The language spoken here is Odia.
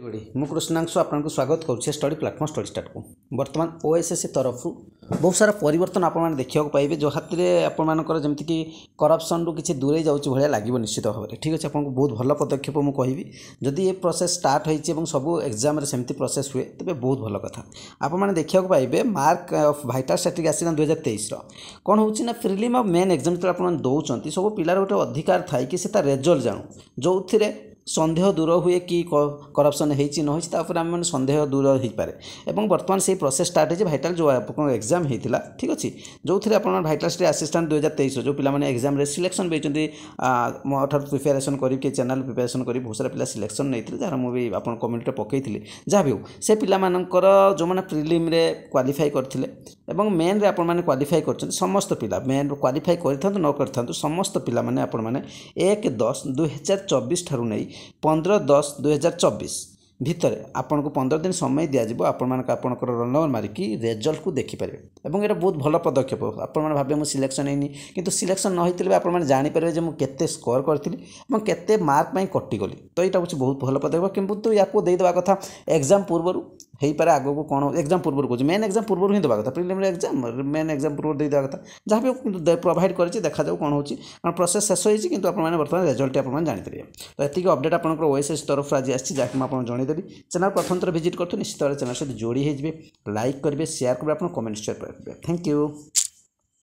ମୁଁ କୃଷ୍ଣାଂଶୁ ଆପଣଙ୍କୁ ସ୍ୱାଗତ କରୁଛି ଷ୍ଟଡି ପ୍ଲାଟଫର୍ମ ଷ୍ଟଡି ଷ୍ଟାର୍ଟକୁ। ବର୍ତ୍ତମାନ ଓଏସ୍ଏସ୍ସି ତରଫରୁ ବହୁତ ସାରା ପରିବର୍ତ୍ତନ ଆପଣମାନେ ଦେଖିବାକୁ ପାଇବେ, ଯେଉଁ ହାତରେ ଆପଣମାନଙ୍କର ଯେମିତିକି କରପ୍ସନରୁ କିଛି ଦୂରେଇ ଯାଉଛି ଭଳିଆ ଲାଗିବ ନିଶ୍ଚିତ ଭାବରେ। ଠିକ୍ ଅଛି, ଆପଣଙ୍କୁ ବହୁତ ଭଲ ପଦକ୍ଷେପ ମୁଁ କହିବି। ଯଦି ଏ ପ୍ରୋସେସ୍ ଷ୍ଟାର୍ଟ ହୋଇଛି ଏବଂ ସବୁ ଏକ୍ଜାମ୍ରେ ସେମିତି ପ୍ରୋସେସ୍ ହୁଏ ତେବେ ବହୁତ ଭଲ କଥା। ଆପଣମାନେ ଦେଖିବାକୁ ପାଇବେ ମାର୍କ ଅଫ୍ ଭାଇଟାଲ୍ ଷ୍ଟାଟିକ୍ ଆସିଲା 2023ର। କ'ଣ ହେଉଛି ନା ପ୍ରିଲିମ୍ ଆଉ ମେନ୍ ଏକ୍ଜାମ୍ ଯେତେବେଳେ ଆପଣମାନେ ଦେଉଛନ୍ତି ସବୁ ପିଲାର ଗୋଟେ ଅଧିକାର ଥାଏ କି ସେ ତା ରେଜଲ୍ଟ ଜାଣୁ, ଯେଉଁଥିରେ ସନ୍ଦେହ ଦୂର ହୁଏ କି କରପ୍ସନ୍ ହେଇଛି ନ ହେଇଛି ତାପରେ ଆମେମାନେ ସନ୍ଦେହ ଦୂର ହୋଇପାରେ। ଏବଂ ବର୍ତ୍ତମାନ ସେଇ ପ୍ରୋସେସ୍ ଷ୍ଟାର୍ଟ ହେଇଛି ଭାଇଟାଲ୍ ଯେଉଁ ଆପଣଙ୍କ ଏକ୍ଜାମ୍ ହେଇଥିଲା, ଠିକ୍ ଅଛି, ଯେଉଁଥିରେ ଆପଣମାନେ ଭାଇଟାଲ୍ ଷ୍ଟଡି ଆସିଷ୍ଟାଣ୍ଟ 2023ର ଯେଉଁ ପିଲାମାନେ ଏକ୍ଜାମ୍ରେ ସିଲେକ୍ସନ୍ ପାଇଛନ୍ତି, ମୋ ଠାରୁ ପ୍ରିପାରେସନ୍ କରି କି ଚ୍ୟାନେଲ୍ ପ୍ରିପାରେସନ୍ କରି ବହୁତ ସାରା ପିଲା ସିଲେକ୍ସନ୍ ନେଇଥିଲେ, ଯାହାର ମୁଁ ବି ଆପଣ କମ୍ୟୁନିଟିରେ ପକାଇଥିଲି। ଯାହା ବି ହେଉ ସେ ପିଲାମାନଙ୍କର ଯେଉଁମାନେ ପ୍ରିଲିମ୍ରେ କ୍ୱାଲିଫାଇ କରିଥିଲେ ଏବଂ ମେନ୍ରେ ଆପଣମାନେ କ୍ୱାଲିଫାଇ କରିଛନ୍ତି, ସମସ୍ତ ପିଲା ମେନ୍ରୁ କ୍ୱାଲିଫାଇ କରିଥାନ୍ତୁ ନ କରିଥାନ୍ତୁ ସମସ୍ତ ପିଲାମାନେ ଆପଣମାନେ 1/10/2024 ଠାରୁ ନେଇ 15/10/2024 ଭିତରେ ଆପଣଙ୍କୁ 15 ଦିନ ସମୟ ଦିଆଯିବ ଆପଣଙ୍କର ରୋଲ୍ ନମ୍ବର ମାରିକି ରେଜଲ୍ଟକୁ ଦେଖିପାରିବେ। ଏବଂ ଏଇଟା ବହୁତ ଭଲ ପଦକ୍ଷେପ। ଆପଣମାନେ ଭାବିବେ ମୁଁ ସିଲେକ୍ସନ୍ ହେଇନି, କିନ୍ତୁ ସିଲେକ୍ସନ୍ ନ ହେଇଥିଲେ ବି ଆପଣମାନେ ଜାଣିପାରିବେ ଯେ ମୁଁ କେତେ ସ୍କୋର୍ କରିଥିଲି ଏବଂ କେତେ ମାର୍କ ପାଇଁ କଟିଗଲି। ତ ଏଇଟା ହେଉଛି ବହୁତ ଭଲ ପଦକ୍ଷେପ, କିନ୍ତୁ ୟାକୁ ଦେଇଦେବା କଥା ଏକ୍ଜାମ୍ ପୂର୍ବରୁ। ହେଇପାରେ ଆଗକୁ କ'ଣ ଏକ୍ଜାମ୍ ପୂର୍ବରୁ କହୁଛି, ମେନ୍ ଏକ୍ଜାମ୍ ପୂର୍ବରୁ ହିଁ ଦେବା କଥା। ପ୍ରିଲିମିନାରୀ ଏକ୍ଜାମ୍ ମେନ୍ ଏକ୍ଜାମ୍ ପୂର୍ବରୁ ଦେଇଦେବା କଥା। ଯାହା ବି କିନ୍ତୁ ପ୍ରୋଭାଇଡ଼ କରିଛି, ଦେଖାଯାଉ କ'ଣ ହେଉଛି। କାରଣ ପ୍ରୋସେସ୍ ଶେଷ ହେଇଛି, କିନ୍ତୁ ଆପଣମାନେ ବର୍ତ୍ତମାନ ରେଜଲ୍ଟ ଆପଣମାନେ ଜାଣିପାରିବେ। ତ ଏତିକି ଅପଡେଟ୍ ଆପଣଙ୍କର ଓଏସ୍ଏସ୍ସି ତରଫରୁ ଆଜି ଆସିଛି, ଯାହାକି ମୁଁ ଆପଣଙ୍କୁ ଜଣାଇଦେବି। ଚ୍ୟାନେଲ୍ ପ୍ରଥମ ଥର ଭିଜିଟ୍ କରୁଥିବେ ନିଶ୍ଚିତ ଭାବରେ ଚ୍ୟାନେଲ୍ ସହିତ ଯୋଡ଼ି ହୋଇଯିବେ, ଲାଇକ୍ କରିବେ, ସେୟାର କରିବେ, ଆପଣ କମେଣ୍ଟ ସେୟାର କରିବେ। Thank you.